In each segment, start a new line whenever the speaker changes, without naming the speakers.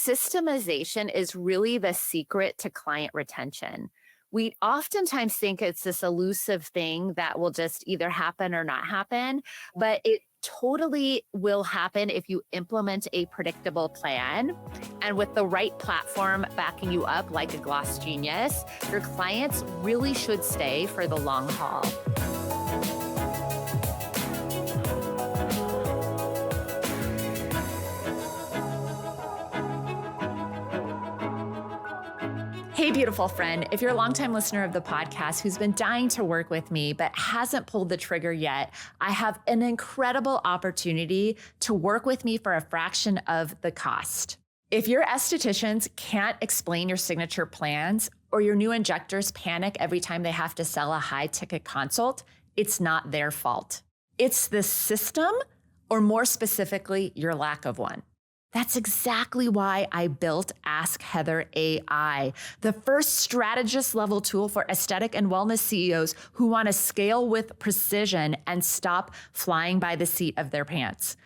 systemization is really the secret to client retention. We oftentimes think it's this elusive thing that will just either happen or not happen, but it totally will happen if you implement a predictable plan. And with the right platform backing you up, like a GlossGenius, your clients really should stay for the long haul. Hey, beautiful friend. If you're a longtime listener of the podcast who's been dying to work with me but hasn't pulled the trigger yet, I have an incredible opportunity to work with me for a fraction of the cost. If your estheticians can't explain your signature plans or your new injectors panic every time they have to sell a high-ticket consult, it's not their fault. It's the system, or more specifically, your lack of one. That's exactly why I built Ask Heather AI, the first strategist level tool for aesthetic and wellness CEOs who want to scale with precision and stop flying by the seat of their pants.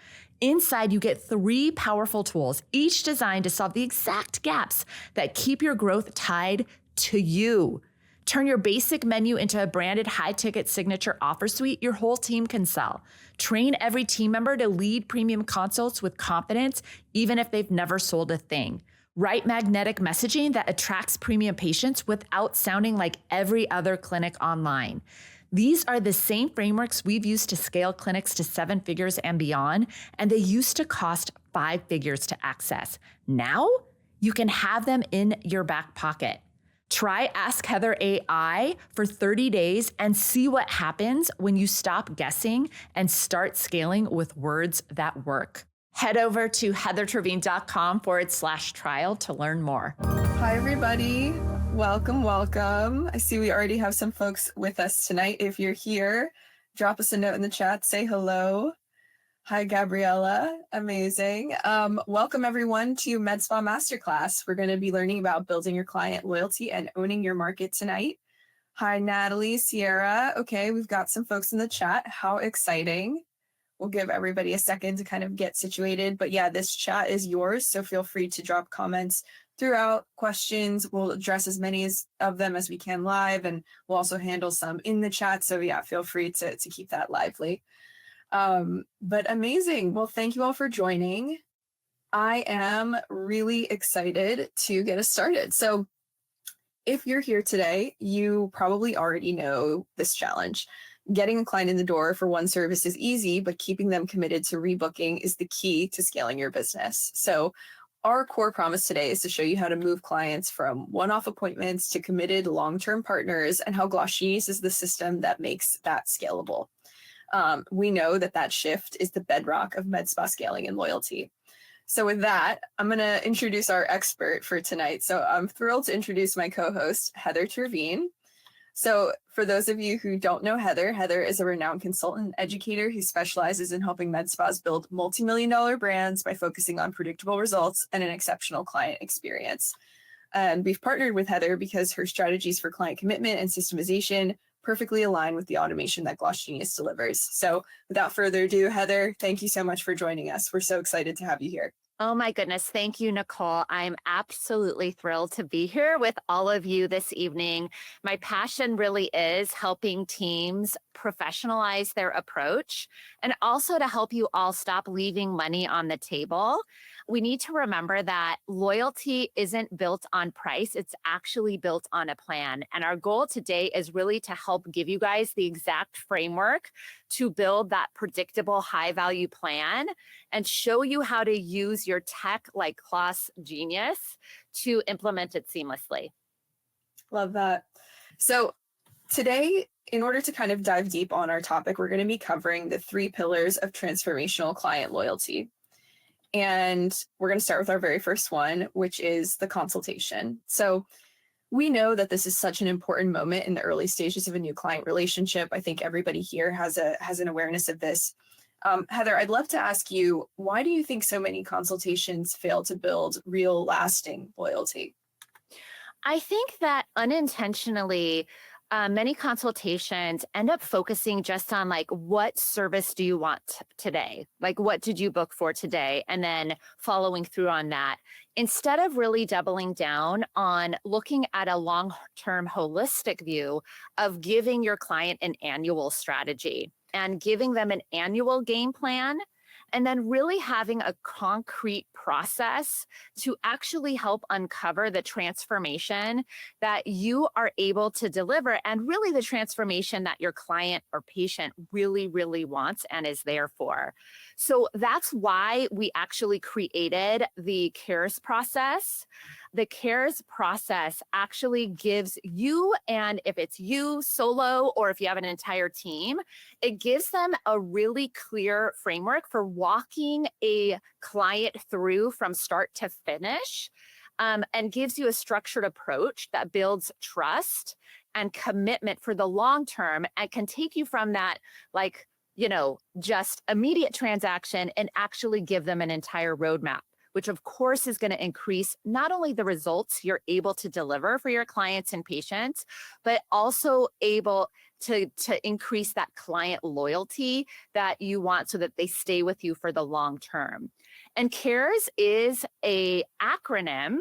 Inside, you get 3 powerful tools, each designed to solve the exact gaps that keep your growth tied to you. Turn your basic menu into a branded high-ticket signature offer suite your whole team can sell. Train every team member to lead premium consults with confidence, even if they've never sold a thing. Write magnetic messaging that attracts premium patients without sounding like every other clinic online. These are the same frameworks we've used to scale clinics to 7 figures and beyond, and they used to cost 5 figures to access. Now, you can have them in your back pocket. Try Ask Heather AI for 30 days and see what happens when you stop guessing and start scaling with words that work. Head over to heathertrevine.com/trial to learn more.
Hi, everybody. Welcome, welcome. I see we already have some folks with us tonight. If you're here, drop us a note in the chat, say hello. Hi, Gabriella. Amazing. Welcome, everyone, to MedSpa Masterclass. We're going to be learning about building your client loyalty and owning your market tonight. Hi, Natalie, Sierra. Okay, we've got some folks in the chat. How exciting. We'll give everybody a second to kind of get situated. But yeah, this chat is yours, so feel free to drop comments throughout, questions. We'll address as many of them as we can live, and we'll also handle some in the chat. So yeah, feel free to keep that lively. But amazing. Well, thank you all for joining. I am really excited to get us started. So if you're here today, you probably already know this challenge. Getting a client in the door for one service is easy, but keeping them committed to rebooking is the key to scaling your business. So our core promise today is to show you how to move clients from one-off appointments to committed long-term partners, and how GlossGenius is the system that makes that scalable. We know that shift is the bedrock of med spa scaling and loyalty. So with that, I'm going to introduce our expert for tonight. So I'm thrilled to introduce my co-host, Heather Trevine. So for those of you who don't know Heather, Heather is a renowned consultant and educator who specializes in helping med spas build multi-million-dollar brands by focusing on predictable results and an exceptional client experience. And we've partnered with Heather because her strategies for client commitment and systemization perfectly align with the automation that GlossGenius delivers. So without further ado, Heather, thank you so much for joining us. We're so excited to have you here.
Oh my goodness. Thank you, Nicole. I'm absolutely thrilled to be here with all of you this evening. My passion really is helping teams professionalize their approach, and also to help you all stop leaving money on the table. We need to remember that loyalty isn't built on price. It's actually built on a plan. And our goal today is really to help give you guys the exact framework to build that predictable high value plan and show you how to use your tech like GlossGenius to implement it seamlessly.
Love that. So today, in order to kind of dive deep on our topic, we're going to be covering the 3 pillars of transformational client loyalty. And we're going to start with our very first one, which is the consultation. So we know that this is such an important moment in the early stages of a new client relationship. I think everybody here has an awareness of this. Heather, I'd love to ask you, why do you think so many consultations fail to build real lasting loyalty?
I think that unintentionally, many consultations end up focusing just on like, what service do you want today? Like, what did you book for today? And then following through on that, instead of really doubling down on looking at a long-term holistic view of giving your client an annual strategy and giving them an annual game plan, and then really having a concrete process to actually help uncover the transformation that you are able to deliver, and really the transformation that your client or patient really, really wants and is there for. So that's why we actually created the CARES process. The CARES process actually gives you, and if it's you solo or if you have an entire team, it gives them a really clear framework for walking a client through from start to finish, and gives you a structured approach that builds trust and commitment for the long term and can take you from that, like, just immediate transaction and actually give them an entire roadmap, which of course is going to increase not only the results you're able to deliver for your clients and patients, but also able to increase that client loyalty that you want so that they stay with you for the long term. And CARES is a acronym,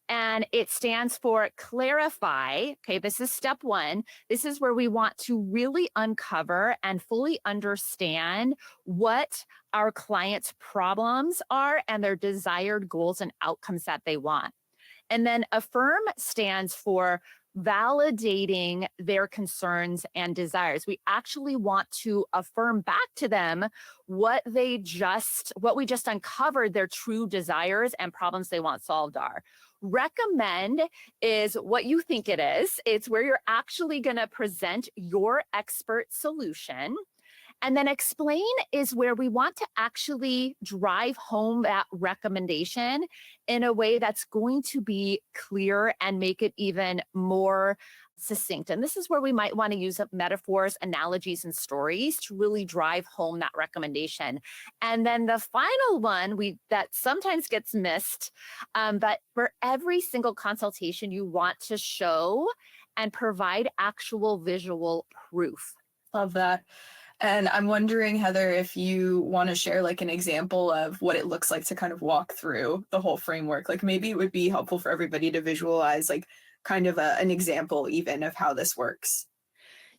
and it stands for clarify. Okay, this is step one. This is where we want to really uncover and fully understand what our clients' problems are and their desired goals and outcomes that they want. And then affirm stands for validating their concerns and desires. We actually want to affirm back to them what we just uncovered their true desires and problems they want solved are. Recommend is what you think it is. It's where you're actually going to present your expert solution. And then explain is where we want to actually drive home that recommendation in a way that's going to be clear and make it even more succinct. And this is where we might want to use metaphors, analogies, and stories to really drive home that recommendation. And then the final one that sometimes gets missed, but for every single consultation, you want to show and provide actual visual proof.
Love that. And I'm wondering, Heather, if you want to share like an example of what it looks like to kind of walk through the whole framework. Like maybe it would be helpful for everybody to visualize like kind of an example even of how this works.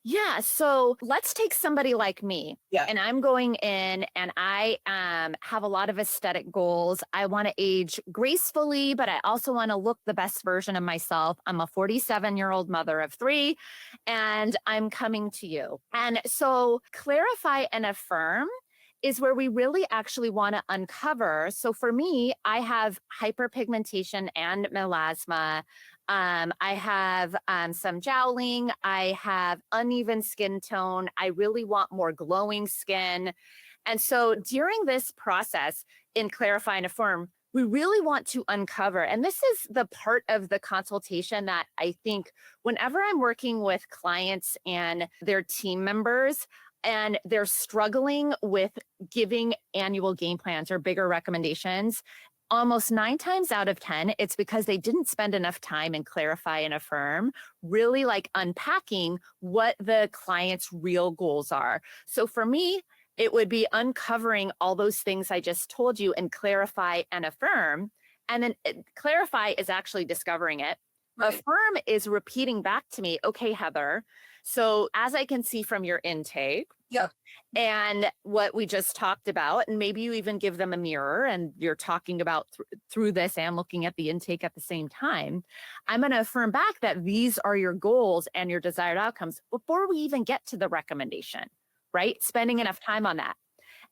Yeah. So let's take somebody like me.
Yeah.
And I'm going in and I have a lot of aesthetic goals. I want to age gracefully, but I also want to look the best version of myself. I'm a 47-year-old mother of 3, and I'm coming to you. And so clarify and affirm is where we really actually want to uncover. So for me, I have hyperpigmentation and melasma. I have some jowling. I have uneven skin tone. I really want more glowing skin. And so during this process in Clarify and Affirm, we really want to uncover, and this is the part of the consultation that I think whenever I'm working with clients and their team members, and they're struggling with giving annual game plans or bigger recommendations, almost 9 times out of 10, it's because they didn't spend enough time in Clarify and Affirm, really like unpacking what the client's real goals are. So for me, it would be uncovering all those things I just told you and Clarify and Affirm. And then Clarify is actually discovering it. Right. Affirm is repeating back to me, okay, Heather, so as I can see from your intake,
yep,
and what we just talked about, and maybe you even give them a mirror and you're talking about through this and looking at the intake at the same time, I'm going to affirm back that these are your goals and your desired outcomes before we even get to the recommendation, right? Spending enough time on that.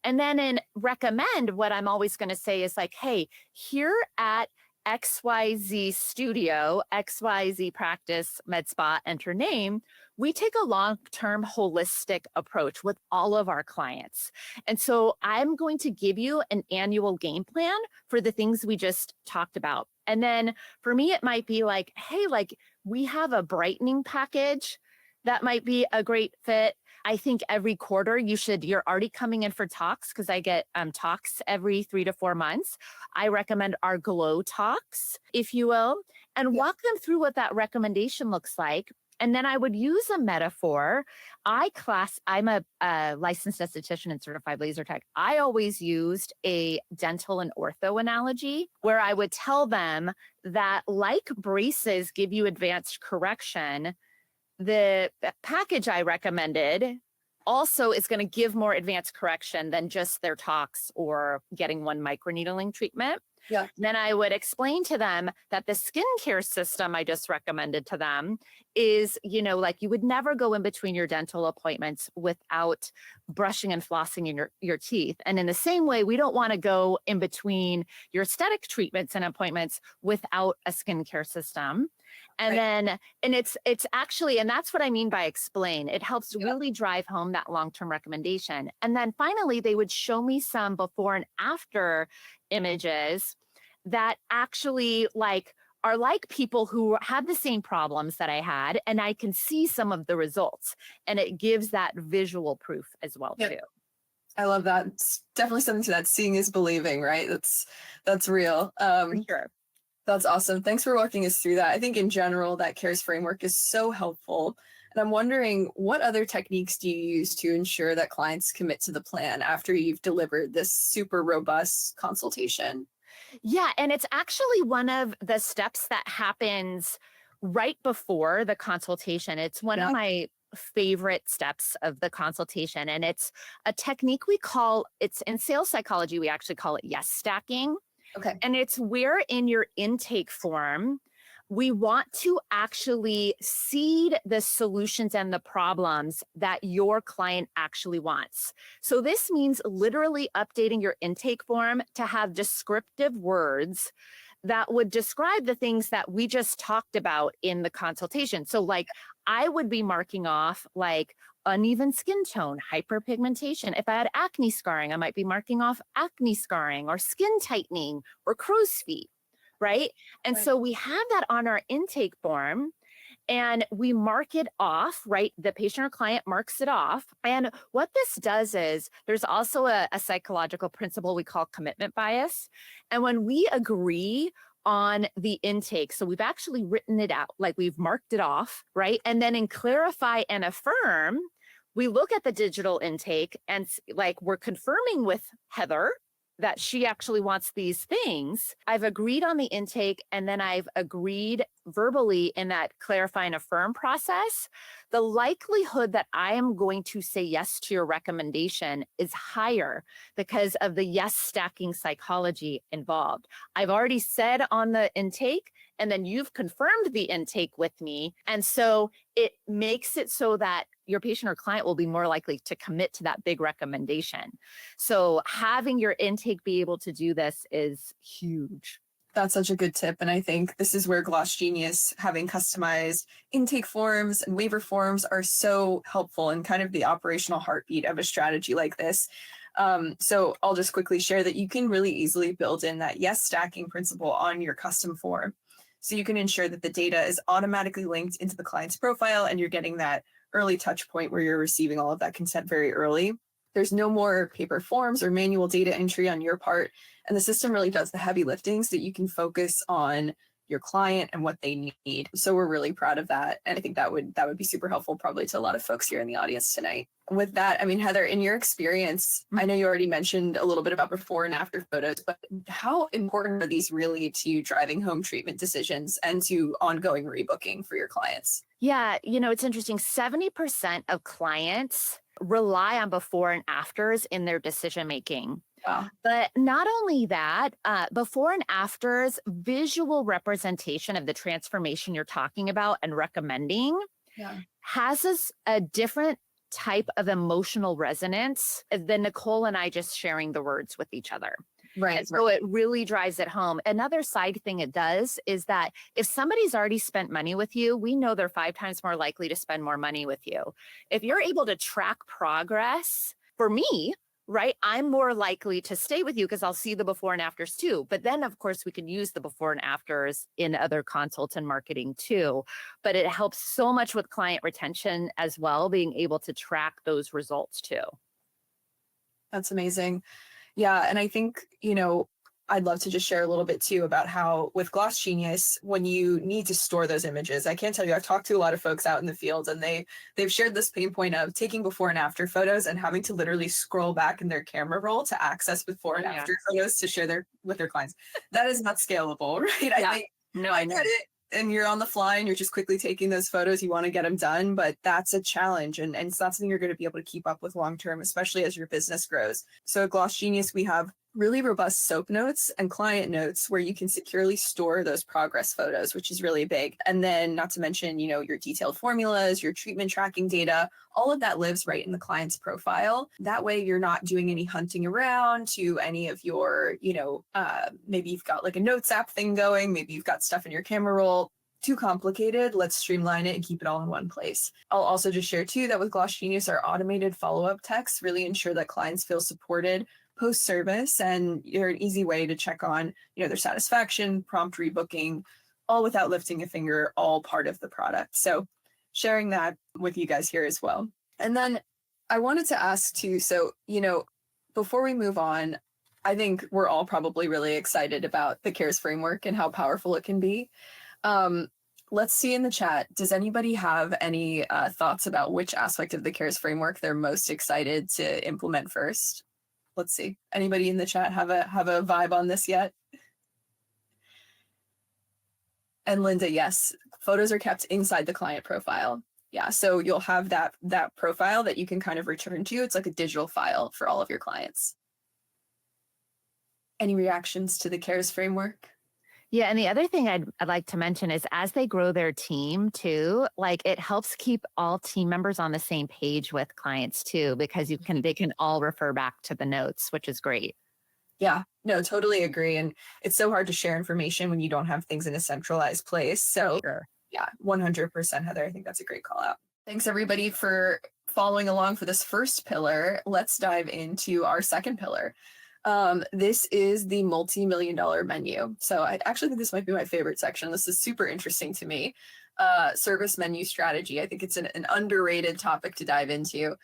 And then in recommend, what I'm always going to say is like, hey, here at XYZ Studio, XYZ Practice, Med Spa, enter name, we take a long-term holistic approach with all of our clients. And so I'm going to give you an annual game plan for the things we just talked about. And then for me, it might be like, hey, like we have a brightening package that might be a great fit. I think every quarter you're already coming in for talks because I get talks every 3 to 4 months. I recommend our glow talks, if you will, and walk them through what that recommendation looks like. And then I would use a metaphor. I'm a licensed esthetician and certified laser tech. I always used a dental and ortho analogy where I would tell them that like braces give you advanced correction, the package I recommended also is going to give more advanced correction than just their tox or getting one microneedling treatment.
Yeah.
Then I would explain to them that the skincare system I just recommended to them is, like you would never go in between your dental appointments without brushing and flossing your teeth. And in the same way, we don't want to go in between your aesthetic treatments and appointments without a skincare system. And then, and it's actually, and that's what I mean by explain. It helps really drive home that long-term recommendation. And then finally, they would show me some before and after images that actually are like people who have the same problems that I had, and I can see some of the results, and it gives that visual proof as well too.
I love that. It's definitely something to that. Seeing is believing, right? That's real.
For sure.
That's awesome. Thanks for walking us through that. I think in general, that CARES framework is so helpful. And I'm wondering, what other techniques do you use to ensure that clients commit to the plan after you've delivered this super robust consultation?
Yeah, and it's actually one of the steps that happens right before the consultation. It's one of my favorite steps of the consultation, and it's a technique it's in sales psychology, we actually call it yes stacking.
Okay.
And it's where in your intake form, we want to actually seed the solutions and the problems that your client actually wants. So this means literally updating your intake form to have descriptive words that would describe the things that we just talked about in the consultation. So I would be marking off uneven skin tone, hyperpigmentation. If I had acne scarring, I might be marking off acne scarring or skin tightening or crow's feet, right? And so we have that on our intake form and we mark it off, right? The patient or client marks it off. And what this does is there's also a psychological principle we call commitment bias. And when we agree on the intake, so we've actually written it out, we've marked it off, right? And then in clarify and affirm, we look at the digital intake and we're confirming with Heather that she actually wants these things. I've agreed on the intake, and then I've agreed verbally in that clarify and affirm process. The likelihood that I am going to say yes to your recommendation is higher because of the yes stacking psychology involved. I've already said on the intake, and then you've confirmed the intake with me. And so it makes it so that your patient or client will be more likely to commit to that big recommendation. So having your intake be able to do this is huge.
That's such a good tip. And I think this is where GlossGenius, having customized intake forms and waiver forms, are so helpful in kind of the operational heartbeat of a strategy like this. So I'll just quickly share that you can really easily build in that yes stacking principle on your custom form. So you can ensure that the data is automatically linked into the client's profile and you're getting that early touch point where you're receiving all of that consent very early. There's no more paper forms or manual data entry on your part. And the system really does the heavy lifting so that you can focus on your client and what they need. So we're really proud of that. And I think that would be super helpful probably to a lot of folks here in the audience tonight. With that, I mean, Heather, in your experience, I know you already mentioned a little bit about before and after photos, but how important are these really to driving home treatment decisions and to ongoing rebooking for your clients?
Yeah, it's interesting. 70% of clients rely on before and afters in their decision making.
Wow.
But not only that, before and afters, visual representation of the transformation you're talking about and recommending has a different type of emotional resonance than Nicole and I just sharing the words with each other.
Right.
And so it really drives it home. Another side thing it does is that if somebody's already spent money with you, we know they're 5 times more likely to spend more money with you. If you're able to track progress, for me, right, I'm more likely to stay with you because I'll see the before and afters too. But then, of course, we can use the before and afters in other consults and marketing too. But it helps so much with client retention as well, being able to track those results too.
That's amazing. Yeah. And I think, I'd love to just share a little bit too about how with GlossGenius, when you need to store those images, I can't tell you, I've talked to a lot of folks out in the field and they've shared this pain point of taking before and after photos and having to literally scroll back in their camera roll to access before and after photos to share with their clients. That is not scalable, right?
Yeah.
I think I get it. And you're on the fly and you're just quickly taking those photos. You want to get them done, but that's a challenge. And it's not something you're going to be able to keep up with long term, especially as your business grows. So at GlossGenius, we have really robust SOAP notes and client notes where you can securely store those progress photos, which is really big. And then not to mention, your detailed formulas, your treatment tracking data, all of that lives right in the client's profile. That way you're not doing any hunting around to any of your, maybe you've got like a notes app thing going, maybe you've got stuff in your camera roll. Too complicated. Let's streamline it and keep it all in one place. I'll also just share too that with GlossGenius, our automated follow-up texts really ensure that clients feel supported post-service, and you're an easy way to check on, their satisfaction, prompt rebooking, all without lifting a finger, all part of the product. So sharing that with you guys here as well. And then I wanted to ask too, so, before we move on, I think we're all probably really excited about the CARES framework and how powerful it can be. Let's see in the chat, does anybody have any thoughts about which aspect of the CARES framework they're most excited to implement first? Let's see. Anybody in the chat have a vibe on this yet? And Linda, yes, photos are kept inside the client profile. Yeah, so you'll have that profile that you can kind of return to. It's like a digital file for all of your clients. Any reactions to the CARES framework?
Yeah, and the other thing I'd like to mention is as they grow their team too, like it helps keep all team members on the same page with clients too, because they can all refer back to the notes, which is great.
Yeah, no, totally agree. And it's so hard to share information when you don't have things in a centralized place. So yeah, 100%, Heather. I think that's a great call out. Thanks everybody for following along for this first pillar. Let's dive into our second pillar. This is the multi-million-dollar menu. So I actually think this might be my favorite section. This is super interesting to me. Service menu strategy. I think it's an underrated topic to dive into.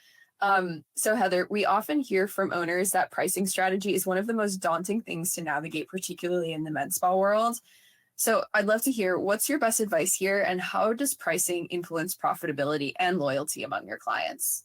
So Heather, we often hear from owners that pricing strategy is one of the most daunting things to navigate, particularly in the med spa world. So I'd love to hear what's your best advice here and how does pricing influence profitability and loyalty among your clients?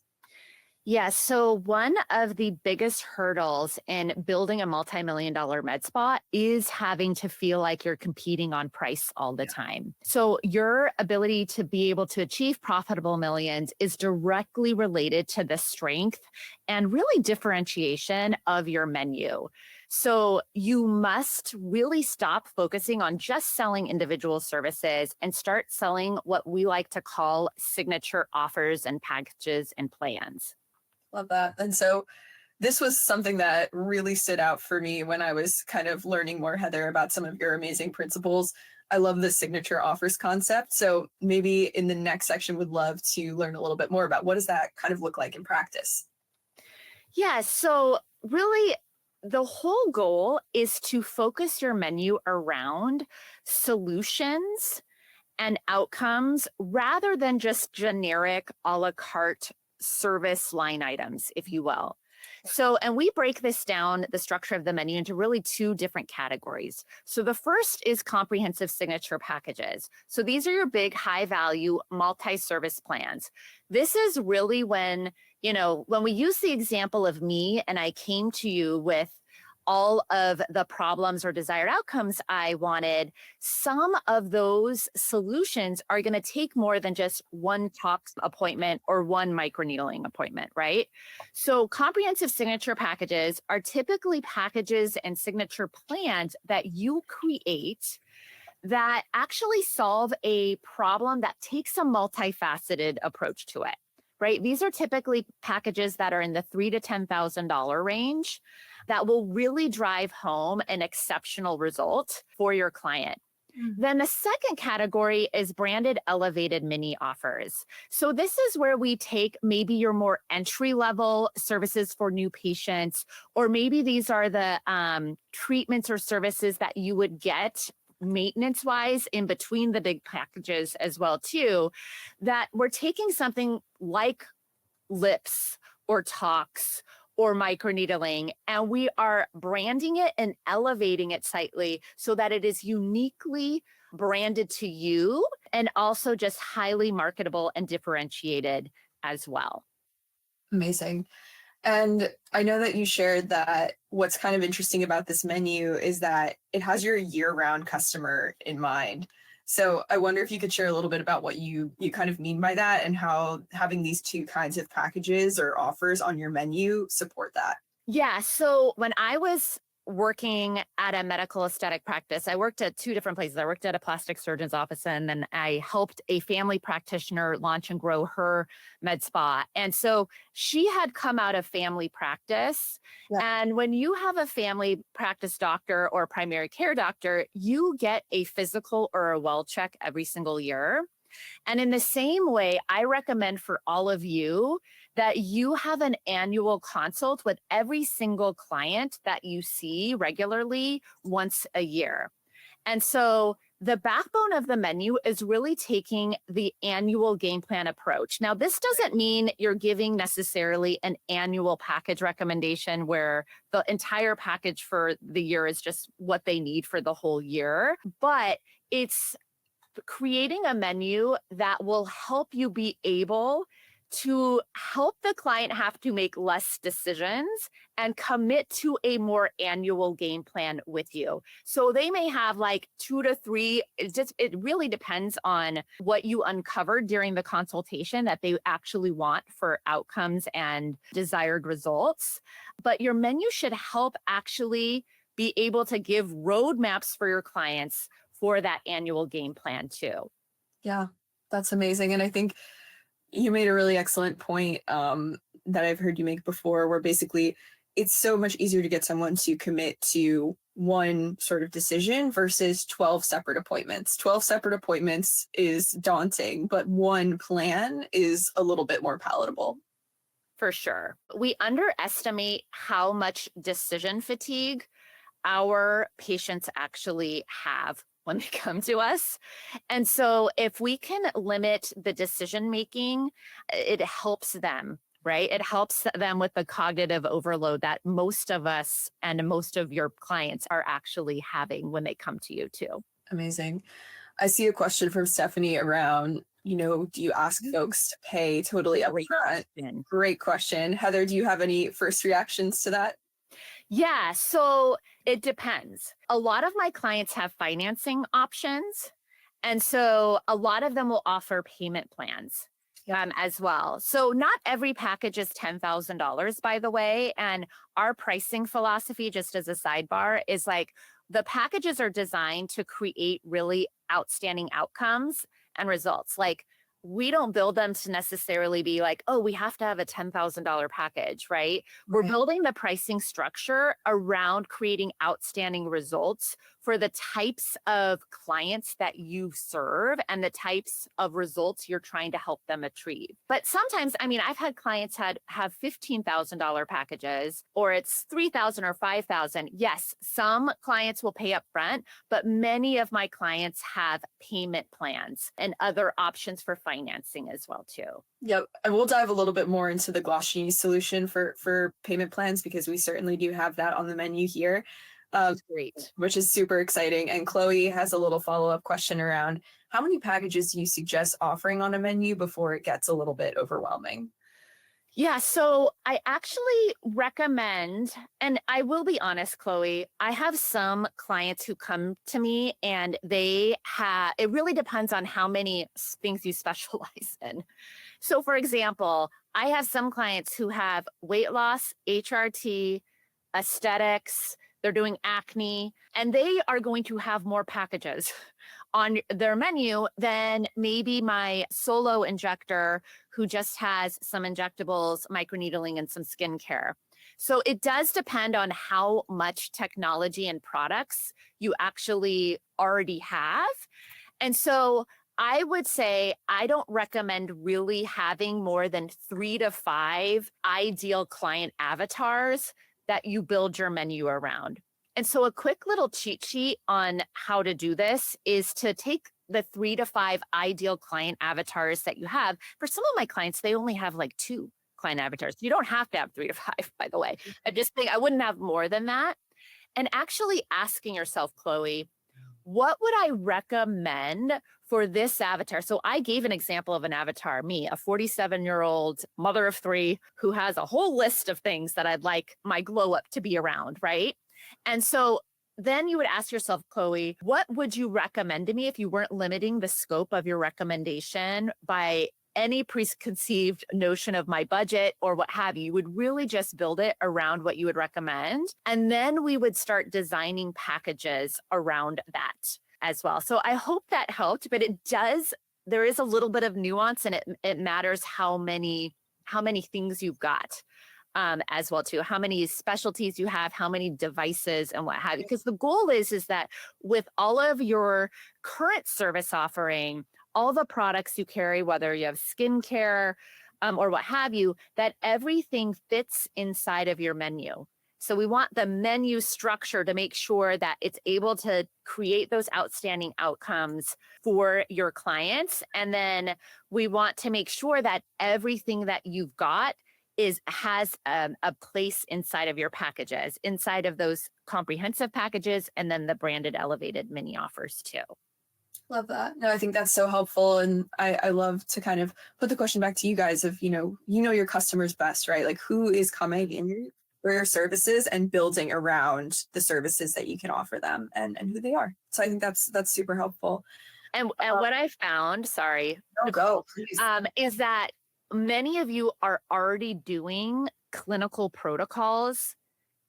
Yeah, so one of the biggest hurdles in building a multi-million-dollar med spa is having to feel like you're competing on price all the time. So your ability to be able to achieve profitable millions is directly related to the strength and really differentiation of your menu. So you must really stop focusing on just selling individual services and start selling what we like to call signature offers and packages and plans.
Love that. And so this was something that really stood out for me when I was kind of learning more, Heather, about some of your amazing principles. I love the signature offers concept. So maybe in the next section, would love to learn a little bit more about what does that kind of look like in practice?
Yeah, so really the whole goal is to focus your menu around solutions and outcomes rather than just generic a la carte service line items, if you will. So, and we break this down, the structure of the menu, into really two different categories. So the first is comprehensive signature packages. So these are your big high value multi-service plans. This is really when we use the example of me and I came to you with all of the problems or desired outcomes I wanted, some of those solutions are going to take more than just one tox appointment or one microneedling appointment, right? So comprehensive signature packages are typically packages and signature plans that you create that actually solve a problem that takes a multifaceted approach to it, right? These are typically packages that are in the $3,000 to $10,000 range that will really drive home an exceptional result for your client. Mm-hmm. Then the second category is branded elevated mini offers. So this is where we take maybe your more entry level services for new patients, or maybe these are the treatments or services that you would get maintenance wise in between the big packages as well too, that we're taking something like lips or tox or microneedling. And we are branding it and elevating it slightly so that it is uniquely branded to you and also just highly marketable and differentiated as well.
Amazing. And I know that you shared that what's kind of interesting about this menu is that it has your year-round customer in mind. So I wonder if you could share a little bit about what you kind of mean by that and how having these two kinds of packages or offers on your menu support that.
Yeah. So when I was working at a medical aesthetic practice, I worked at two different places. I worked at a plastic surgeon's office, and then I helped a family practitioner launch and grow her med spa. And so she had come out of family practice.
Yeah.
And when you have a family practice doctor or primary care doctor, you get a physical or a well check every single year. And in the same way, I recommend for all of you that you have an annual consult with every single client that you see regularly once a year. And so the backbone of the menu is really taking the annual game plan approach. Now, this doesn't mean you're giving necessarily an annual package recommendation where the entire package for the year is just what they need for the whole year, but it's creating a menu that will help you be able to help the client have to make less decisions and commit to a more annual game plan with you. So they may have like 2 to 3, it really depends on what you uncovered during the consultation that they actually want for outcomes and desired results. But your menu should help actually be able to give roadmaps for your clients for that annual game plan too.
Yeah, that's amazing. And I think you made a really excellent point that I've heard you make before, where basically it's so much easier to get someone to commit to one sort of decision versus 12 separate appointments. 12 separate appointments is daunting, but one plan is a little bit more palatable.
For sure. We underestimate how much decision fatigue our patients actually have when they come to us. And so if we can limit the decision making, it helps them, right? It helps them with the cognitive overload that most of us and most of your clients are actually having when they come to you too.
Amazing. I see a question from Stephanie around, do you ask folks to pay totally upfront? Great question. Heather, do you have any first reactions to that?
Yeah, so it depends. A lot of my clients have financing options. And so a lot of them will offer payment plans as well. So not every package is $10,000, by the way. And our pricing philosophy, just as a sidebar, is like the packages are designed to create really outstanding outcomes and results. Like we don't build them to necessarily be like, oh, we have to have a $10,000 package, right? We're building the pricing structure around creating outstanding results for the types of clients that you serve and the types of results you're trying to help them achieve. But sometimes, I mean, I've had clients have $15,000 packages, or it's $3,000 or $5,000. Yes, some clients will pay up front, but many of my clients have payment plans and other options for financing as well too.
Yep. And we'll dive a little bit more into the GlossGenius solution for payment plans, because we certainly do have that on the menu here.
Great.
Which is super exciting. And Chloe has a little follow-up question around how many packages do you suggest offering on a menu before it gets a little bit overwhelming?
Yeah, so I actually recommend, and I will be honest, Chloe, I have some clients who come to me and it really depends on how many things you specialize in. So for example, I have some clients who have weight loss, HRT, aesthetics, they're doing acne, and they are going to have more packages on their menu than maybe my solo injector who just has some injectables, microneedling, and some skincare. So it does depend on how much technology and products you actually already have. And so I would say I don't recommend really having more than 3 to 5 ideal client avatars that you build your menu around. And so a quick little cheat sheet on how to do this is to take the 3 to 5 ideal client avatars that you have. For some of my clients, they only have like 2 client avatars. You don't have to have 3 to 5, by the way. I just think I wouldn't have more than that. And actually asking yourself, Chloe, what would I recommend for this avatar? So I gave an example of an avatar, me, a 47-year-old mother of 3 who has a whole list of things that I'd like my glow up to be around, right? And so then you would ask yourself, Chloe, what would you recommend to me if you weren't limiting the scope of your recommendation by any preconceived notion of my budget or what have you? You would really just build it around what you would recommend. And then we would start designing packages around that as well. So I hope that helped, but there is a little bit of nuance, and it matters how many things you've got. As well too, how many specialties you have, how many devices and what have you. Because the goal is that with all of your current service offering, all the products you carry, whether you have skincare or what have you, that everything fits inside of your menu. So we want the menu structure to make sure that it's able to create those outstanding outcomes for your clients. And then we want to make sure that everything that you've got has a place inside of your packages, inside of those comprehensive packages, and then the branded elevated mini offers too.
Love that. No, I think that's so helpful. And I love to kind of put the question back to you guys of, your customers best, right? Like who is coming in for your services and building around the services that you can offer them and who they are. So I think that's super helpful.
And what I found, sorry,
go, please.
Is that many of you are already doing clinical protocols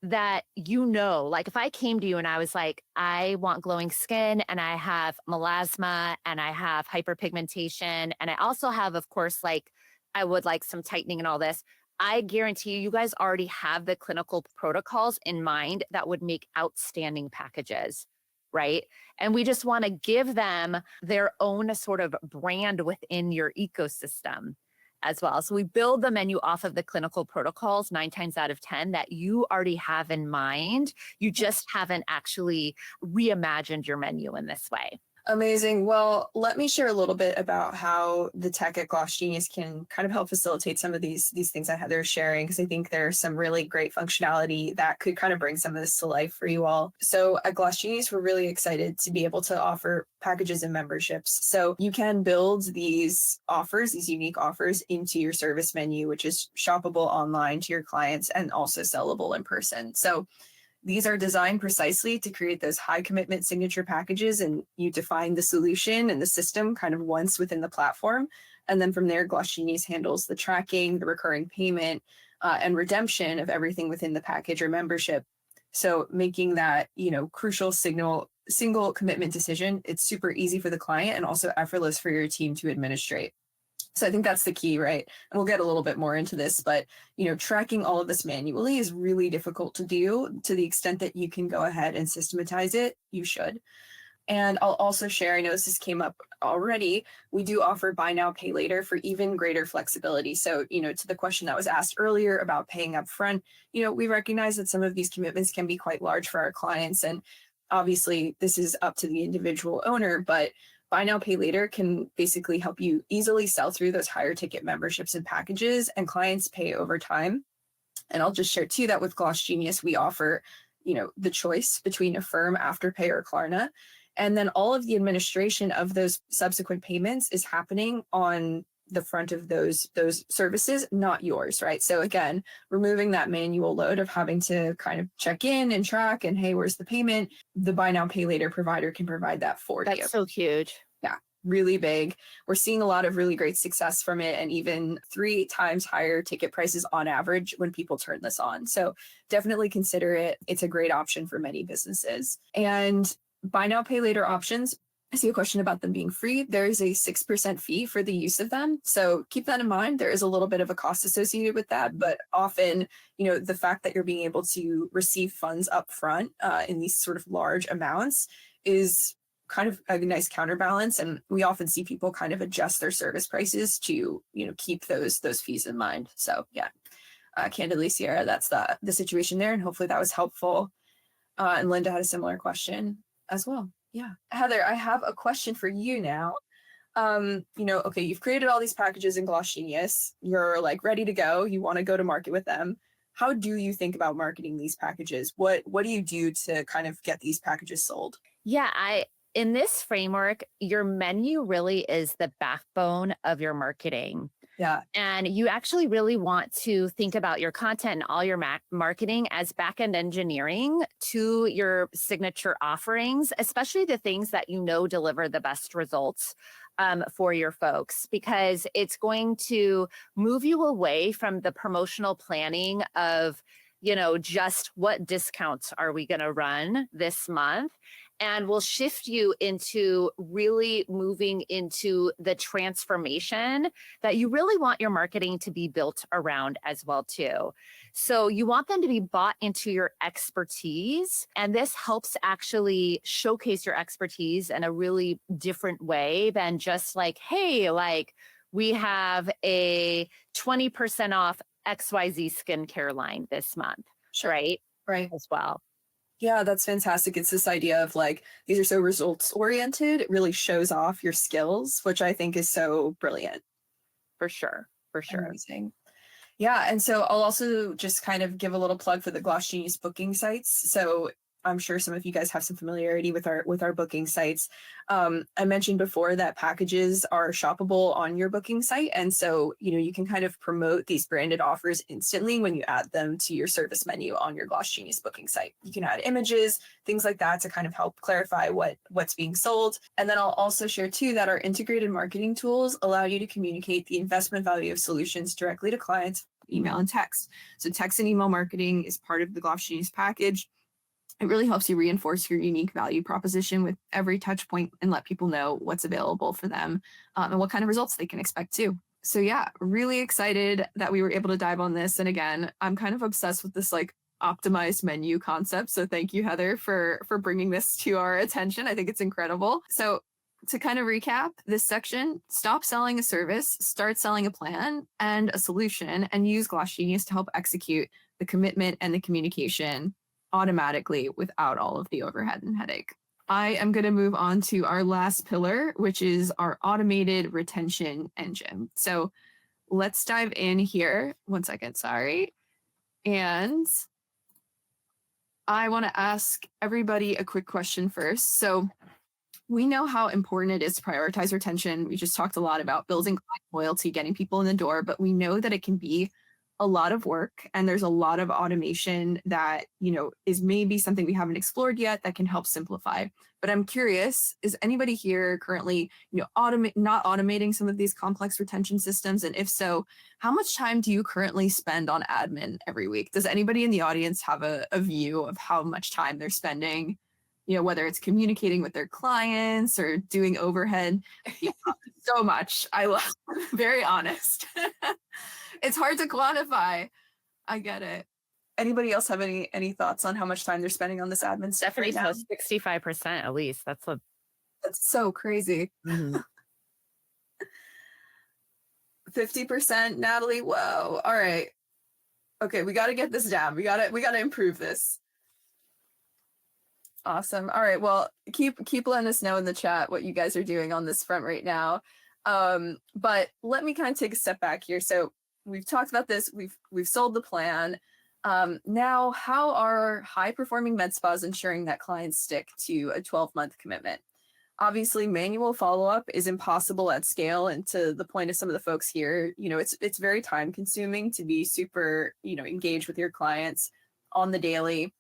that like if I came to you and I was like, I want glowing skin and I have melasma and I have hyperpigmentation and I also have, of course, like I would like some tightening and all this, I guarantee you guys already have the clinical protocols in mind that would make outstanding packages, right? And we just want to give them their own sort of brand within your ecosystem as well. So we build the menu off of the clinical protocols 9 times out of 10 that you already have in mind. You just haven't actually reimagined your menu in this way.
Amazing. Well, let me share a little bit about how the tech at GlossGenius can kind of help facilitate some of these things that Heather is sharing, because I think there's some really great functionality that could kind of bring some of this to life for you all. So at GlossGenius, we're really excited to be able to offer packages and memberships. So you can build these offers, these unique offers into your service menu, which is shoppable online to your clients and also sellable in person. So these are designed precisely to create those high commitment signature packages, and you define the solution and the system kind of once within the platform. And then from there, GlossGenius handles the tracking, the recurring payment, and redemption of everything within the package or membership. So making that, crucial single commitment decision, it's super easy for the client and also effortless for your team to administrate. So I think that's the key, right? And we'll get a little bit more into this, but, tracking all of this manually is really difficult to do. To the extent that you can go ahead and systematize it, you should. And I'll also share, I know this came up already, we do offer buy now, pay later for even greater flexibility. So, to the question that was asked earlier about paying up front, we recognize that some of these commitments can be quite large for our clients. And obviously this is up to the individual owner, but buy now, pay later can basically help you easily sell through those higher ticket memberships and packages, and clients pay over time. And I'll just share too that with GlossGenius, we offer, the choice between Affirm, Afterpay, or Klarna. And then all of the administration of those subsequent payments is happening on the front of those services, not yours, right? So again, removing that manual load of having to kind of check in and track and, hey, where's the payment? The buy now, pay later provider can provide that for you.
That's so huge.
Yeah, really big. We're seeing a lot of really great success from it, and even 3 times higher ticket prices on average when people turn this on. So definitely consider it. It's a great option for many businesses. And buy now, pay later options, I see a question about them being free. There is a 6% fee for the use of them. So keep that in mind. There is a little bit of a cost associated with that, but often, the fact that you're being able to receive funds up front in these sort of large amounts is kind of a nice counterbalance. And we often see people kind of adjust their service prices to, keep those fees in mind. So yeah, candidly, Sierra, that's the situation there. And hopefully that was helpful. And Linda had a similar question as well. Yeah. Heather, I have a question for you now. Okay, you've created all these packages in GlossGenius. You're like ready to go. You want to go to market with them. How do you think about marketing these packages? What do you do to kind of get these packages sold?
Yeah, in this framework, your menu really is the backbone of your marketing.
Yeah.
And you actually really want to think about your content and all your marketing as back-end engineering to your signature offerings, especially the things that you know deliver the best results for your folks, because it's going to move you away from the promotional planning of, just what discounts are we going to run this month, and will shift you into really moving into the transformation that you really want your marketing to be built around as well too. So you want them to be bought into your expertise, and this helps actually showcase your expertise in a really different way than just like, hey, like we have a 20% off XYZ skincare line this month,
Sure.
right?
Right.
As well.
Yeah, that's fantastic. It's this idea of like, these are so results oriented. It really shows off your skills, which I think is so brilliant.
For sure. For sure.
Amazing. Yeah, and so I'll also just kind of give a little plug for the GlossGenius booking sites. So I'm sure some of you guys have some familiarity with our booking sites. I mentioned before that packages are shoppable on your booking site, and so you can kind of promote these branded offers instantly when you add them to your service menu on your GlossGenius booking site. You can add images, things like that, to kind of help clarify what's being sold. And then I'll also share too that our integrated marketing tools allow you to communicate the investment value of solutions directly to clients, email and text. So text and email marketing is part of the GlossGenius package. It really helps you reinforce your unique value proposition with every touch point and let people know what's available for them and what kind of results they can expect too. So yeah, really excited that we were able to dive on this. And again, I'm kind of obsessed with this like optimized menu concept. So thank you, Heather, for bringing this to our attention. I think it's incredible. So to kind of recap this section, stop selling a service, start selling a plan and a solution, and use GlossGenius to help execute the commitment and the communication automatically without all of the overhead and headache. I am going to move on to our last pillar, which is our automated retention engine. So let's dive in here. One second, sorry. And I want to ask everybody a quick question first. So we know how important it is to prioritize retention. We just talked a lot about building loyalty, getting people in the door, but we know that it can be a lot of work, and there's a lot of automation that is maybe something we haven't explored yet that can help simplify. But I'm curious, is anybody here currently not automating some of these complex retention systems? And if so, how much time do you currently spend on admin every week? Does anybody in the audience have a view of how much time they're spending, whether it's communicating with their clients or doing overhead? So much. I love very honest. It's hard to quantify. I get it. Anybody else have any thoughts on how much time they're spending on this admin stuff
Definitely
right now?
65% at least. That's
so crazy. 50%, Natalie. Whoa. All right. Okay, we got to get this down. We got to improve this. Awesome. All right. Well, keep letting us know in the chat what you guys are doing on this front right now. But let me kind of take a step back here. So we've talked about this. We've sold the plan. Now, how are high-performing med spas ensuring that clients stick to a 12-month commitment? Obviously, manual follow-up is impossible at scale, and to the point of some of the folks here, it's very time-consuming to be super, engaged with your clients on the daily.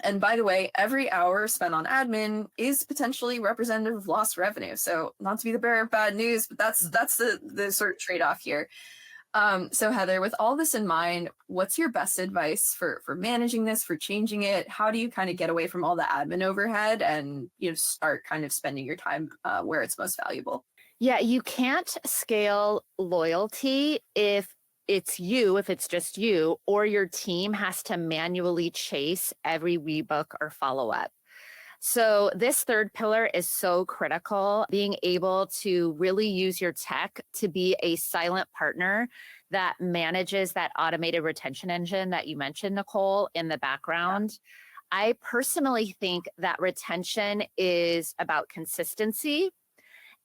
And by the way, every hour spent on admin is potentially representative of lost revenue. So not to be the bearer of bad news, but that's the sort of trade-off here. So Heather, with all this in mind, what's your best advice for managing this, for changing it? How do you kind of get away from all the admin overhead and start kind of spending your time where it's most valuable?
Yeah, you can't scale loyalty if it's just you, or your team has to manually chase every rebook or follow-up. So this third pillar is so critical, being able to really use your tech to be a silent partner that manages that automated retention engine that you mentioned, Nicole, in the background. Yeah. I personally think that retention is about consistency.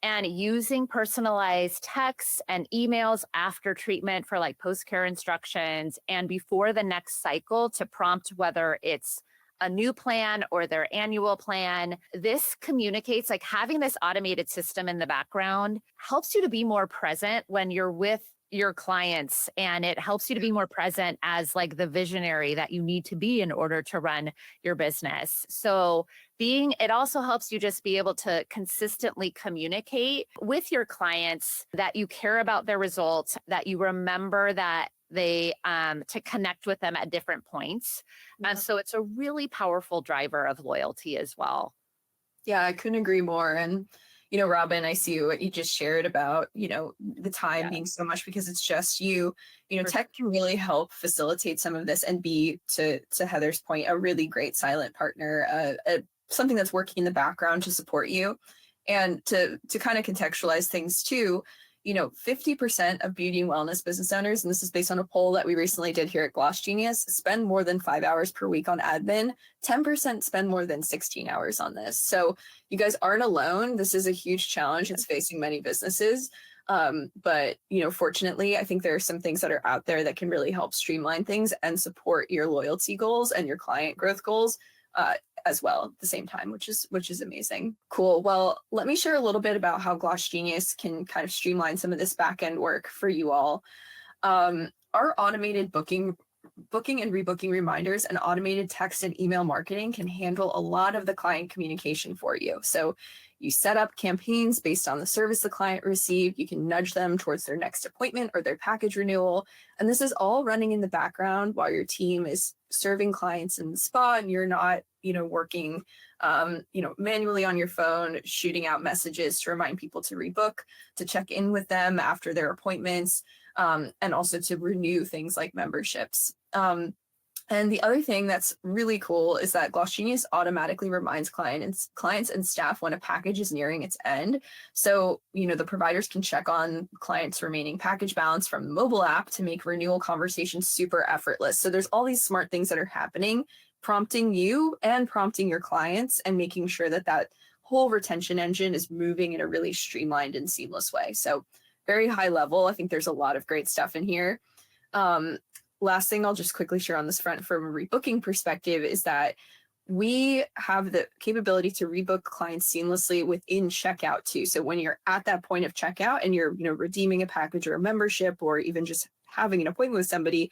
and using personalized texts and emails after treatment for like post-care instructions and before the next cycle to prompt whether it's a new plan or their annual plan. This communicates, like having this automated system in the background helps you to be more present when you're with your clients, and it helps you to be more present as like the visionary that you need to be in order to run your business. So it also helps you just be able to consistently communicate with your clients that you care about their results, that you remember that to connect with them at different points.
Yeah.
And so it's a really powerful driver of loyalty as well.
Yeah, I couldn't agree more. And, Robin, I see what you just shared about, the time being so much because it's just you. Tech can really help facilitate some of this and be, to Heather's point, a really great silent partner, something that's working in the background to support you. And to kind of contextualize things too, 50% of beauty and wellness business owners, and this is based on a poll that we recently did here at GlossGenius, spend more than 5 hours per week on admin. 10% spend more than 16 hours on this. So you guys aren't alone. This is a huge challenge. It's facing many businesses. But, fortunately, I think there are some things that are out there that can really help streamline things and support your loyalty goals and your client growth goals as well at the same time, which is amazing. Cool. Well, let me share a little bit about how GlossGenius can kind of streamline some of this back end work for you all. Our automated booking and rebooking reminders and automated text and email marketing can handle a lot of the client communication for you. So you set up campaigns based on the service the client received. You can nudge them towards their next appointment or their package renewal. And this is all running in the background while your team is serving clients in the spa and you're not, working, manually on your phone, shooting out messages to remind people to rebook, to check in with them after their appointments, and also to renew things like memberships. And the other thing that's really cool is that GlossGenius automatically reminds clients and staff when a package is nearing its end. So, the providers can check on clients' remaining package balance from the mobile app to make renewal conversations super effortless. So there's all these smart things that are happening, prompting you and prompting your clients and making sure that whole retention engine is moving in a really streamlined and seamless way. So very high level. I think there's a lot of great stuff in here. Last thing I'll just quickly share on this front from a rebooking perspective is that we have the capability to rebook clients seamlessly within checkout too. So when you're at that point of checkout and you're, redeeming a package or a membership or even just having an appointment with somebody,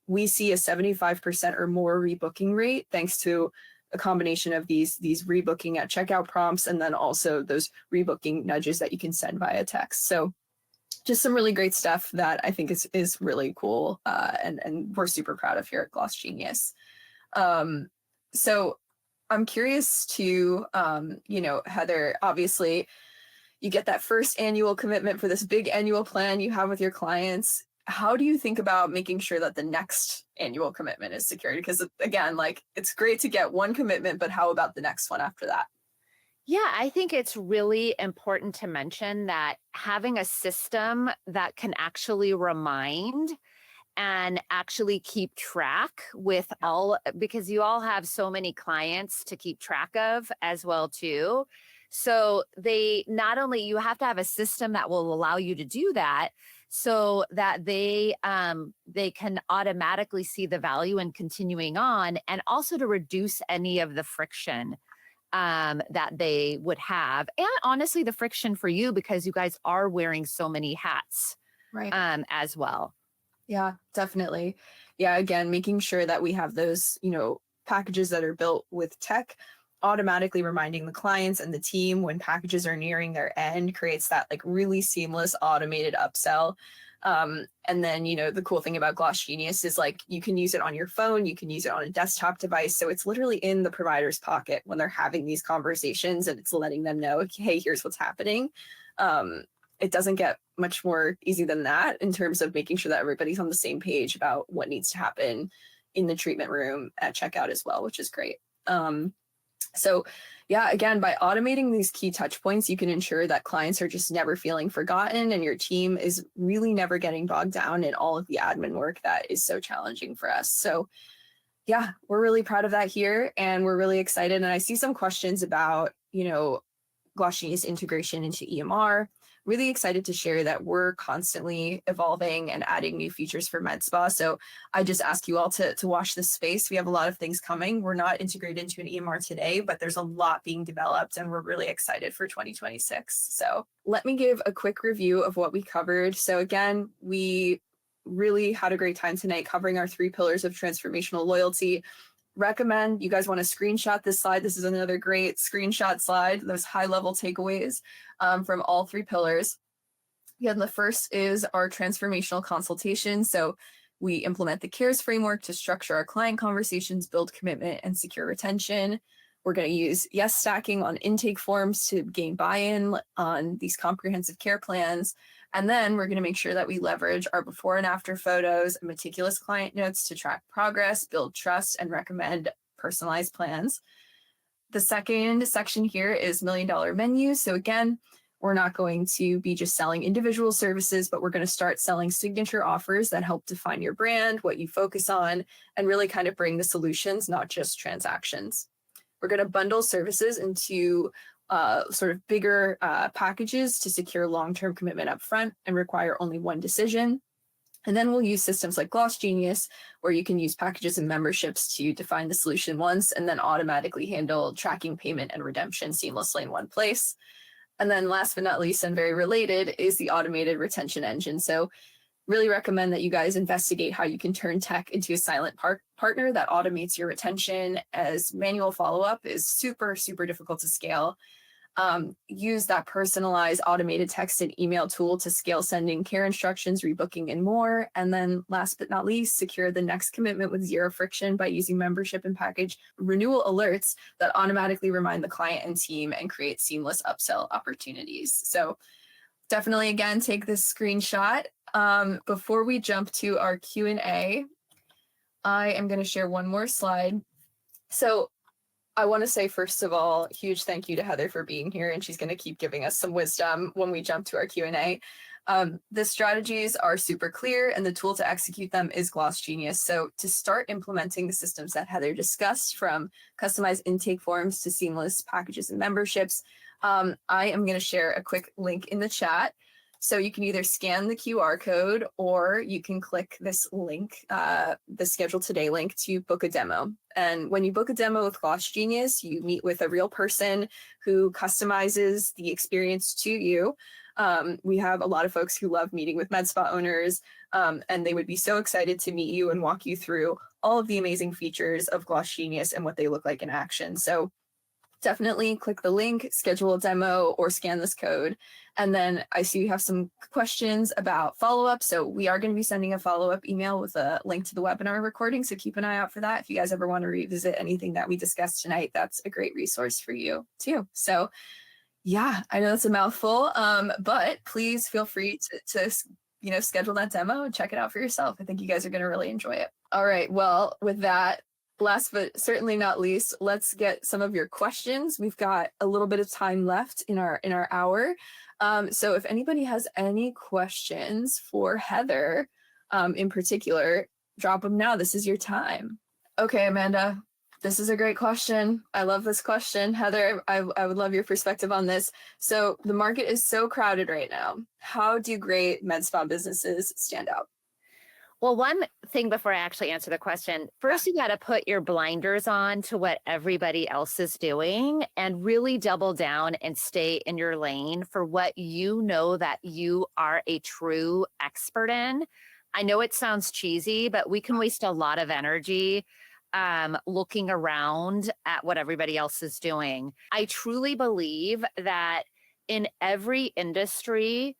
we see a 75% or more rebooking rate thanks to a combination of these rebooking at checkout prompts and then also those rebooking nudges that you can send via text. So just some really great stuff that I think is really cool, and we're super proud of here at GlossGenius. So I'm curious to, Heather, obviously you get that first annual commitment for this big annual plan you have with your clients. How do you think about making sure that the next annual commitment is secured? Because again, it's great to get one commitment, but how about the next one after that?
Yeah, I think it's really important to mention that having a system that can actually remind and actually keep track with because you all have so many clients to keep track of as well too. So you have to have a system that will allow you to do that so that they can automatically see the value in continuing on, and also to reduce any of the friction that they would have. And honestly, the friction for you because you guys are wearing so many hats,
right?
As well.
Yeah, definitely. Yeah, again, making sure that we have those, packages that are built with tech, automatically reminding the clients and the team when packages are nearing their end creates that really seamless automated upsell. And then, the cool thing about GlossGenius is you can use it on your phone, you can use it on a desktop device. So it's literally in the provider's pocket when they're having these conversations and it's letting them know, hey, here's what's happening. It doesn't get much more easy than that in terms of making sure that everybody's on the same page about what needs to happen in the treatment room at checkout as well, which is great. So yeah, again, by automating these key touch points, you can ensure that clients are just never feeling forgotten and your team is really never getting bogged down in all of the admin work that is so challenging for us. So yeah, we're really proud of that here and we're really excited. And I see some questions about, GlossGenius integration into EMR. Really excited to share that we're constantly evolving and adding new features for med spa. So I just ask you all to watch this space. We have a lot of things coming. We're not integrated into an EMR today, but there's a lot being developed and we're really excited for 2026. So let me give a quick review of what we covered. So again, we really had a great time tonight covering our 3 pillars of transformational loyalty. Recommend you guys want to screenshot this slide. This is another great screenshot slide, those high-level takeaways from all 3 pillars. Again, the first is our transformational consultation. So we implement the CARES framework to structure our client conversations, build commitment, and secure retention. We're going to use yes stacking on intake forms to gain buy-in on these comprehensive care plans. And then we're going to make sure that we leverage our before and after photos and meticulous client notes to track progress, build trust, and recommend personalized plans. The second section here is $1 million menus. So again, we're not going to be just selling individual services, but we're going to start selling signature offers that help define your brand, what you focus on, and really kind of bring the solutions, not just transactions. We're going to bundle services into sort of bigger packages to secure long-term commitment up front and require only one decision. And then we'll use systems like GlossGenius, where you can use packages and memberships to define the solution once and then automatically handle tracking, payment, and redemption seamlessly in one place. And then last but not least, and very related, is the automated retention engine. So really recommend that you guys investigate how you can turn tech into a silent partner that automates your retention, as manual follow-up is super, super difficult to scale. Use that personalized automated text and email tool to scale sending care instructions, rebooking, and more. And then last but not least, secure the next commitment with zero friction by using membership and package renewal alerts that automatically remind the client and team and create seamless upsell opportunities. So definitely, again, take this screenshot. Before we jump to our Q&A, I am going to share one more slide. So I want to say, first of all, huge thank you to Heather for being here, and she's going to keep giving us some wisdom when we jump to our Q&A. The strategies are super clear, and the tool to execute them is GlossGenius. So to start implementing the systems that Heather discussed, from customized intake forms to seamless packages and memberships, I am going to share a quick link in the chat. So you can either scan the QR code or you can click this link, the Schedule Today link, to book a demo. And when you book a demo with GlossGenius, you meet with a real person who customizes the experience to you. We have a lot of folks who love meeting with med spa owners, and they would be so excited to meet you and walk you through all of the amazing features of GlossGenius and what they look like in action. So definitely click the link, schedule a demo, or scan this code. And then I see you have some questions about follow-up. So we are going to be sending a follow-up email with a link to the webinar recording. So keep an eye out for that. If you guys ever want to revisit anything that we discussed tonight, that's a great resource for you too. So yeah, I know that's a mouthful, but please feel free to schedule that demo and check it out for yourself. I think you guys are going to really enjoy it. All right. Well, with that, last but certainly not least, let's get some of your questions. We've got a little bit of time left in our hour. So if anybody has any questions for Heather in particular, drop them now. This is your time. Okay, Amanda, this is a great question. I love this question. Heather, I would love your perspective on this. So the market is so crowded right now. How do great med spa businesses stand out?
Well, one thing before I actually answer the question, first you got to put your blinders on to what everybody else is doing and really double down and stay in your lane for what you know that you are a true expert in. I know it sounds cheesy, but we can waste a lot of energy looking around at what everybody else is doing. I truly believe that in every industry,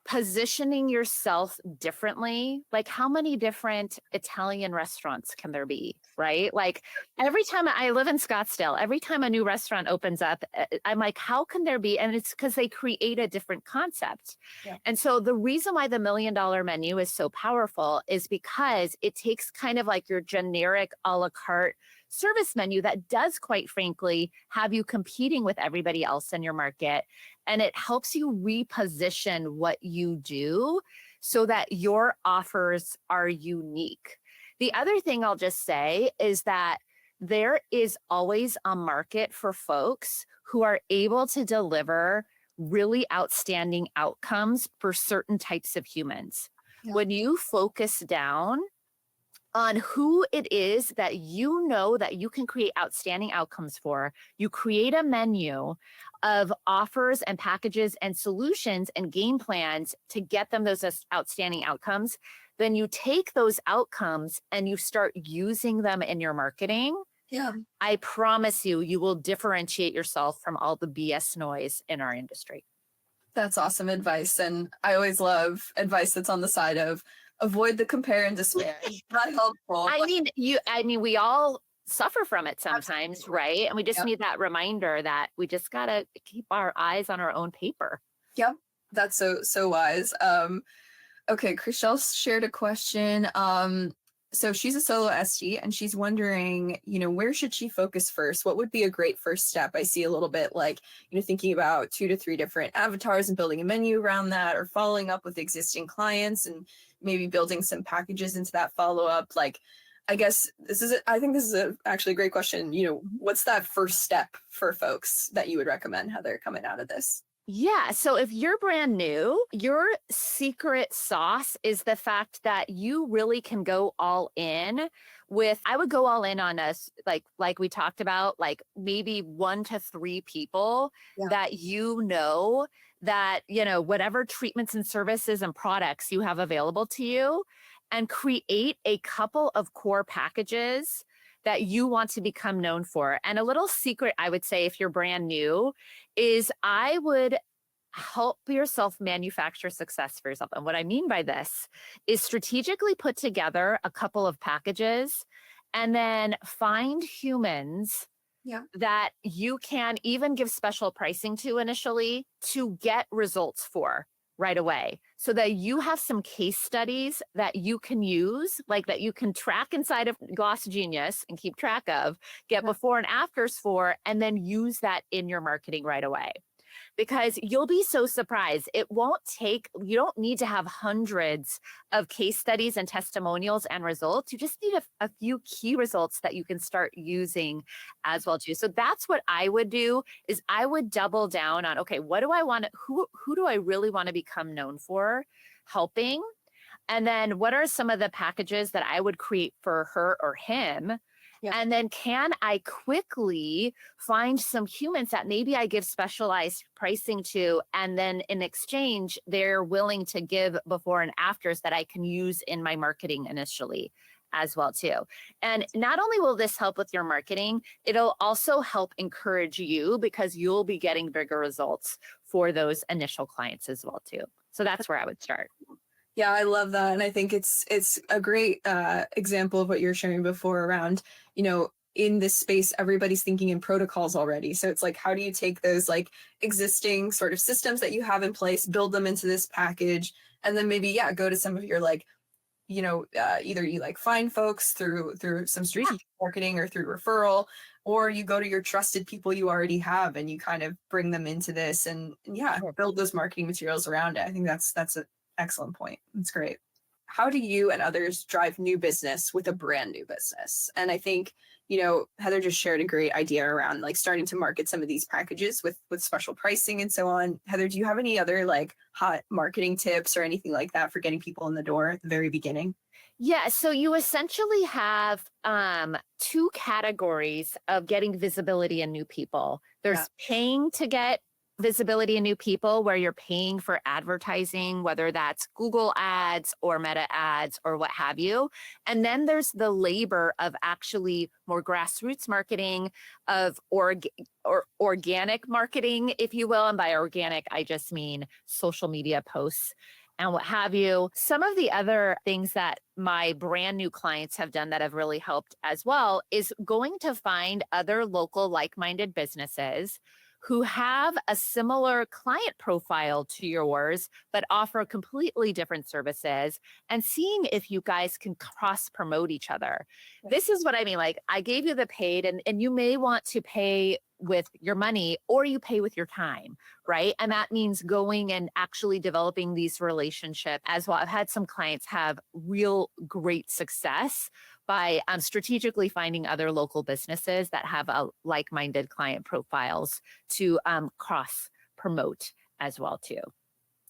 positioning yourself differently, like how many different Italian restaurants can there be, right? Like every time I live in Scottsdale, every time a new restaurant opens up, I'm like, how can there be? And it's because they create a different concept. Yeah. And so the reason why the $1 million menu is so powerful is because it takes kind of like your generic a la carte service menu that does, quite frankly, have you competing with everybody else in your market. And it helps you reposition what you do so that your offers are unique. The other thing I'll just say is that there is always a market for folks who are able to deliver really outstanding outcomes for certain types of humans.
Yeah.
When you focus down on who it is that you know that you can create outstanding outcomes for, you create a menu of offers and packages and solutions and game plans to get them those outstanding outcomes. Then you take those outcomes and you start using them in your marketing.
Yeah.
I promise you, you will differentiate yourself from all the BS noise in our industry.
That's awesome advice. And I always love advice that's on the side of avoid the compare and despair. Not helpful.
I mean, we all suffer from it sometimes,
Absolutely.
right? And we just
Yep.
need that reminder that we just got to keep our eyes on our own paper.
Yep. That's so wise. Okay, Chriselle shared a question. So she's a solo SG and she's wondering, where should she focus first? What would be a great first step? I see a little bit like, thinking about 2 to 3 different avatars and building a menu around that, or following up with existing clients and maybe building some packages into that follow-up. Like, I guess I think this is actually a great question. What's that first step for folks that you would recommend, Heather, coming out of this?
Yeah. So if you're brand new, your secret sauce is the fact that you really can go all in I would go all in on us, like we talked about, like maybe 1 to 3 people
Yeah.
that that, whatever treatments and services and products you have available to you, and create a couple of core packages that you want to become known for. And a little secret, I would say, if you're brand new, is I would help yourself manufacture success for yourself. And what I mean by this is strategically put together a couple of packages and then find humans
Yeah.
that you can even give special pricing to initially to get results for right away, so that you have some case studies that you can use, like that you can track inside of GlossGenius and keep track of, get before and afters for, and then use that in your marketing right away. Because you'll be so surprised. You don't need to have hundreds of case studies and testimonials and results. You just need a few key results that you can start using as well too. So that's what I would do, is I would double down on, okay, what do I want to, who do I really want to become known for helping? And then what are some of the packages that I would create for her or him?
Yeah.
And then can I quickly find some humans that maybe I give specialized pricing to, and then in exchange, they're willing to give before and afters that I can use in my marketing initially as well too. And not only will this help with your marketing, it'll also help encourage you, because you'll be getting bigger results for those initial clients as well too. So that's where I would start.
Yeah, I love that. And I think it's a great example of what you're sharing before around, in this space, everybody's thinking in protocols already. So it's like, how do you take those like existing sort of systems that you have in place, build them into this package, and then maybe, go to some of your like, either you like find folks through some strategic marketing or through referral, or you go to your trusted people you already have and you kind of bring them into this and build those marketing materials around it. I think that's an excellent point. That's great. How do you and others drive new business with a brand new business? And I think, Heather just shared a great idea around like starting to market some of these packages with special pricing and so on. Heather, do you have any other like hot marketing tips or anything like that for getting people in the door at the very beginning?
Yeah, so you essentially have 2 categories of getting visibility in new people. There's paying to get visibility in new people, where you're paying for advertising, whether that's Google ads or Meta ads or what have you. And then there's the labor of actually more grassroots marketing, of organic marketing, if you will. And by organic, I just mean social media posts and what have you. Some of the other things that my brand new clients have done that have really helped as well is going to find other local like-minded businesses who have a similar client profile to yours, but offer completely different services, and seeing if you guys can cross promote each other. This is what I mean. Like, I gave you the paid, and you may want to pay with your money, or you pay with your time, right? And that means going and actually developing these relationships as well. I've had some clients have real great success by strategically finding other local businesses that have a like-minded client profiles to cross promote as well too.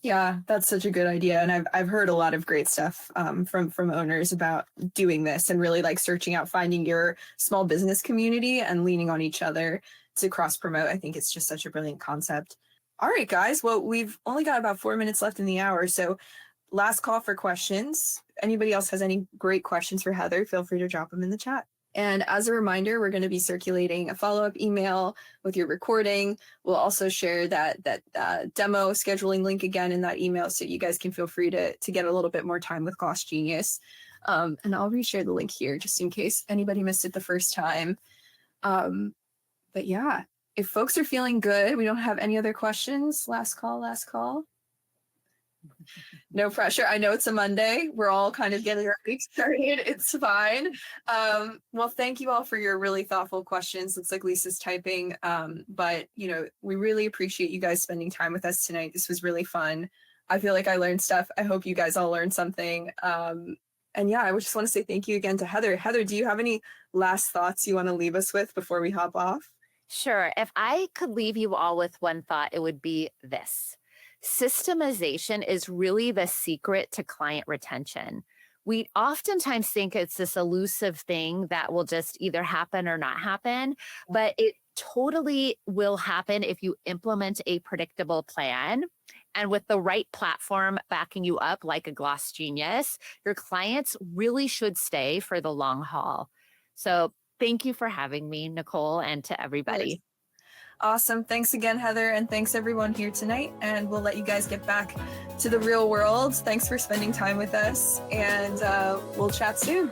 Yeah, that's such a good idea. And I've heard a lot of great stuff from owners about doing this and really like searching out, finding your small business community and leaning on each other to cross promote. I think it's just such a brilliant concept. All right, guys. Well, we've only got about 4 minutes left in the hour. So last call for questions. Anybody else has any great questions for Heather, feel free to drop them in the chat. And as a reminder, we're going to be circulating a follow-up email with your recording. We'll also share that demo scheduling link again in that email, so you guys can feel free to get a little bit more time with GlossGenius. And I'll reshare the link here just in case anybody missed it the first time. But yeah, if folks are feeling good, we don't have any other questions. Last call. No pressure. I know it's a Monday. We're all kind of getting our week started. It's fine. Well, thank you all for your really thoughtful questions. Looks like Lisa's typing. But, we really appreciate you guys spending time with us tonight. This was really fun. I feel like I learned stuff. I hope you guys all learned something. And yeah, I just want to say thank you again to Heather. Heather, do you have any last thoughts you want to leave us with before we hop off?
Sure. If I could leave you all with one thought, it would be this. Systemization is really the secret to client retention. We oftentimes think it's this elusive thing that will just either happen or not happen, but it totally will happen if you implement a predictable plan. And with the right platform backing you up, like a GlossGenius, your clients really should stay for the long haul. So thank you for having me, Nicole, and to everybody.
Awesome. Thanks again, Heather. And thanks everyone here tonight. And we'll let you guys get back to the real world. Thanks for spending time with us. And we'll chat soon.